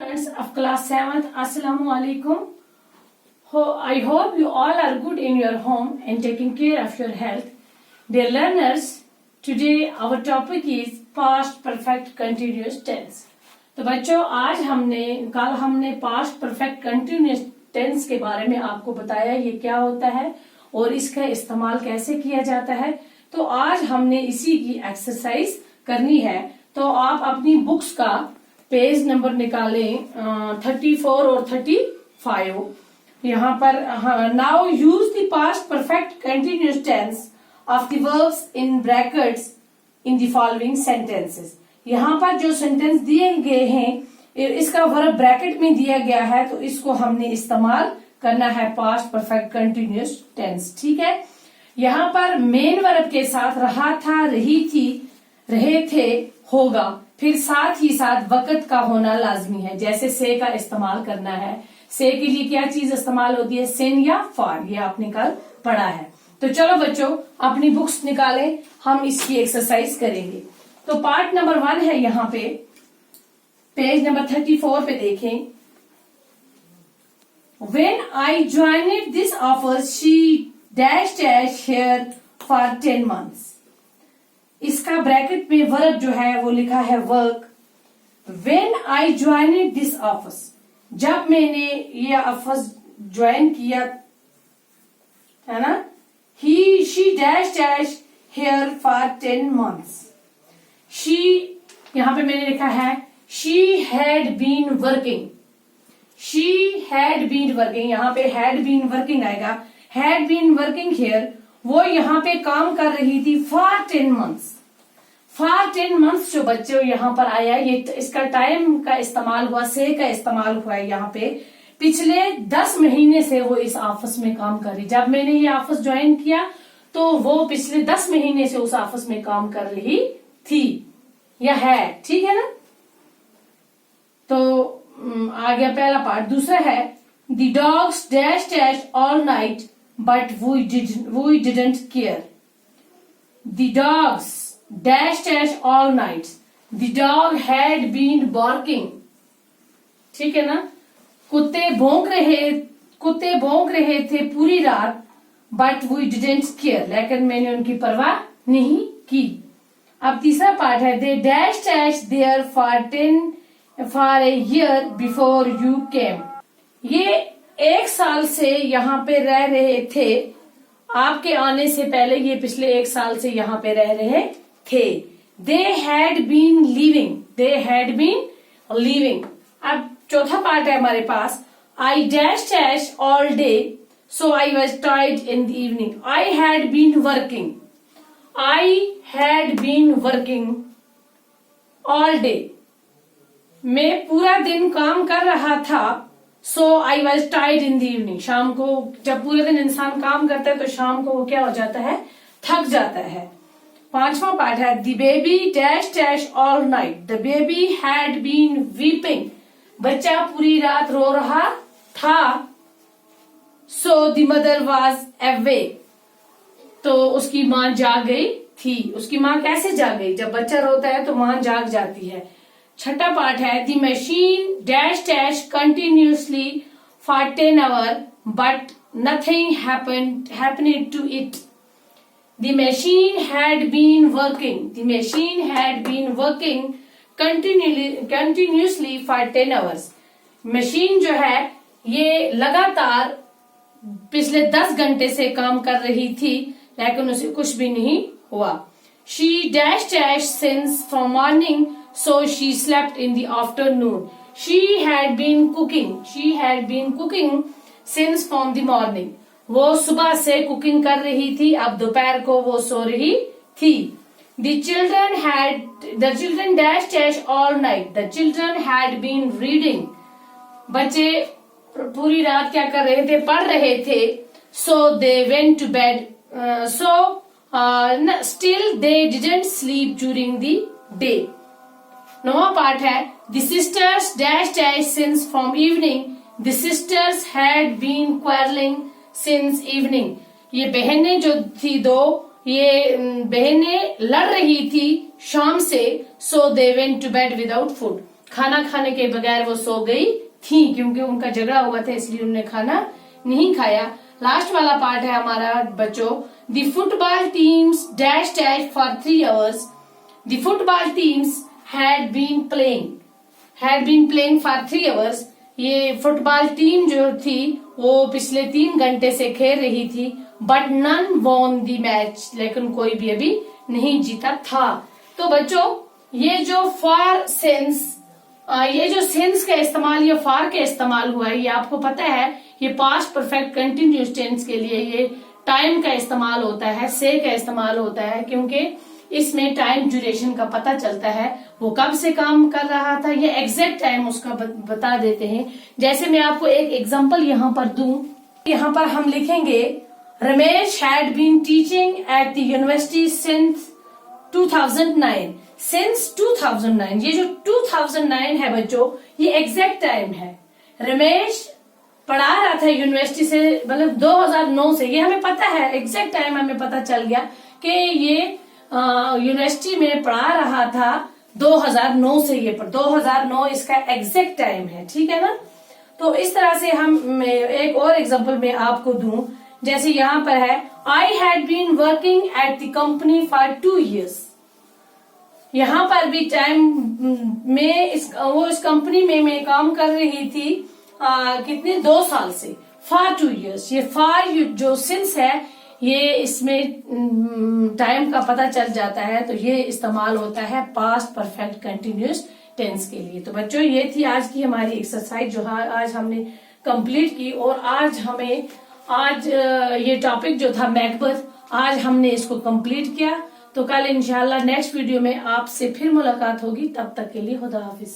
Students of class 7th, Assalamu alaikum. I hope you all are good in your home and taking care of your health. Dear learners, today our topic is past perfect continuous tense. तो बच्चों कल हमने past perfect continuous tense के बारे में आपको बताया ये क्या होता है और इसका इस्तेमाल कैसे किया जाता है। तो आज हमने इसी की एक्सरसाइज करनी है। तो आप अपनी बुक्स का पेज नंबर निकालें 34 और 35। यहाँ पर now use the past perfect continuous tense of the verbs in brackets in the following sentences. यहाँ पर जो सेंटेंस दिए गए हैं इसका वर्ब ब्रैकेट में दिया गया है, तो इसको हमने इस्तेमाल करना है पास्ट परफेक्ट कंटिन्यूअस टेंस। ठीक है, यहाँ पर मेन वर्ब के साथ रहा था, रही थी, रहे थे, होगा, फिर साथ ही साथ वक्त का होना लाजमी है। जैसे से का इस्तेमाल करना है, से के लिए क्या चीज इस्तेमाल होती है, सेन या फॉर, ये आपने कल पढ़ा है। तो चलो बच्चों अपनी बुक्स निकालें, हम इसकी एक्सरसाइज करेंगे। तो पार्ट नंबर 1 है, यहाँ पे पेज नंबर 34 पे देखें। When I joined this offer, she dashed here for 10 months. इसका ब्रैकेट में वर्ब जो है वो लिखा है work. When I joined this office, जब मैंने ये ऑफिस ज्वाइन किया है ना, she dashed here for 10 months. She यहाँ पे मैंने लिखा है she had been working. She had been working, यहाँ पे had been working आएगा। had been working here, वो यहाँ पे काम कर रही थी for 10 months। for 10 months जो बच्चों यहाँ पर आया, ये इसका टाइम का इस्तेमाल हुआ, से का इस्तेमाल हुआ है। यहाँ पे पिछले 10 महीने से वो इस ऑफिस में काम कर रही। जब मैंने ये ऑफिस ज्वाइन किया तो वो पिछले 10 महीने से उस ऑफिस में काम कर रही थी या है। ठीक है ना। तो आ गया पहला पार्ट। दूसरा है the dogs dash all night but we didn't care. The dogs dash all nights. The dog had been barking. ठीक है ना। कुत्ते भौंक रहे थे पूरी रात, but we didn't care, लेकिन मैंने उनकी परवाह नहीं की। अब तीसरा पार्ट है they dash there for a year before you came. ये 1 साल से यहाँ पे रह रहे थे, आपके आने से पहले ये पिछले 1 साल से यहाँ पे रह रहे थे। They had been living। अब चौथा पार्ट है हमारे पास I dashed all day so I was tired in the evening. I had been working all day। मैं पूरा दिन काम कर रहा था, so I was tired in the evening। शाम को जब पूरे दिन इंसान काम करता है तो शाम को वो क्या हो जाता है, थक जाता है। पांचवा पार्ट है the baby dash all night. The baby had been weeping. बच्चा पूरी रात रो रहा था, so the mother was awake. तो उसकी माँ जाग गई थी। उसकी माँ कैसे जाग गई, जब बच्चा रोता है तो माँ जाग जाती है। छठा पार्ट है the machine dash continuously for 10 hours but nothing happened to it. The machine had been working continuously for 10 hours। Machine जो है ये लगातार पिछले 10 घंटे से काम कर रही थी, लेकिन उसे कुछ भी नहीं हुआ। She dashed since from morning so she slept in the afternoon। She had been cooking since from the morning। वो सुबह से कुकिंग कर रही थी, अब दोपहर को वो सो रही थी। The children dashed all night। The children had been reading। बच्चे पूरी रात क्या कर रहे थे, पढ़ रहे थे। So they went to bed। Still they didn't sleep during the day। नौवां पार्ट है The sisters dashed since from evening। The sisters had been quarreling since evening। ये बहनें जो थी दो, ये बहनें लड़ रही थी शाम से, so they went to bed without food। खाना खाने के बगैर वो सो गई थी, क्योंकि उनका झगड़ा हुआ था इसलिए उन्होंने खाना नहीं खाया। लास्ट वाला पार्ट है हमारा बच्चों, the football teams dash dash for 3 hours। The football teams had been playing for 3 hours। ये फुटबॉल टीम जो थी वो पिछले 3 घंटे से खेल रही थी, but none won the match, लेकिन कोई भी अभी नहीं जीता था। तो बच्चों ये जो फॉर सेंस, ये जो सेंस का इस्तेमाल, ये फॉर का इस्तेमाल हुआ है, ये आपको पता है ये पास्ट परफेक्ट कंटिन्यूअस टेंस के लिए ये टाइम का इस्तेमाल होता है, से का इस्तेमाल होता है, क्योंकि इसमें टाइम ड्यूरेशन का पता चलता है, वो कब से काम कर रहा था, ये एग्जैक्ट टाइम उसका बता देते हैं। जैसे मैं आपको एक एग्जांपल यहाँ पर दूं, यहाँ पर हम लिखेंगे Ramesh had been teaching at the university since 2009। Since 2009, ये जो 2009 है बच्चों ये एग्जैक्ट टाइम है। रमेश पढ़ा रहा था यूनिवर्सिटी से, मतलब 2009 से, ये हमें पता है, एग्जैक्ट टाइम हमें पता चल गया कि ये यूनिवर्सिटी में पढ़ा रहा था 2009 से, ये 2009 इसका एग्जैक्ट टाइम है, ठीक है ना। तो इस तरह से हम एक और एग्जांपल में आपको दूं, जैसे यहाँ पर है I had been working at the company for 2 years। यहाँ पर भी टाइम में वो इस कंपनी में मैं काम कर रही थी कितने 2 साल से, फॉर 2 years। ये फॉर जो सिंस है ये इसमें टाइम का पता चल जाता है, तो ये इस्तेमाल होता है पास्ट परफेक्ट कंटिन्यूअस टेंस के लिए। तो बच्चों ये थी आज की हमारी एक्सरसाइज जो आज हमने कंप्लीट की, और आज ये टॉपिक जो था मैकबथ, आज हमने इसको कंप्लीट किया। तो कल इंशाल्लाह नेक्स्ट वीडियो में आपसे फिर मुलाकात होगी, तब तक के लिए खुदा हाफिज।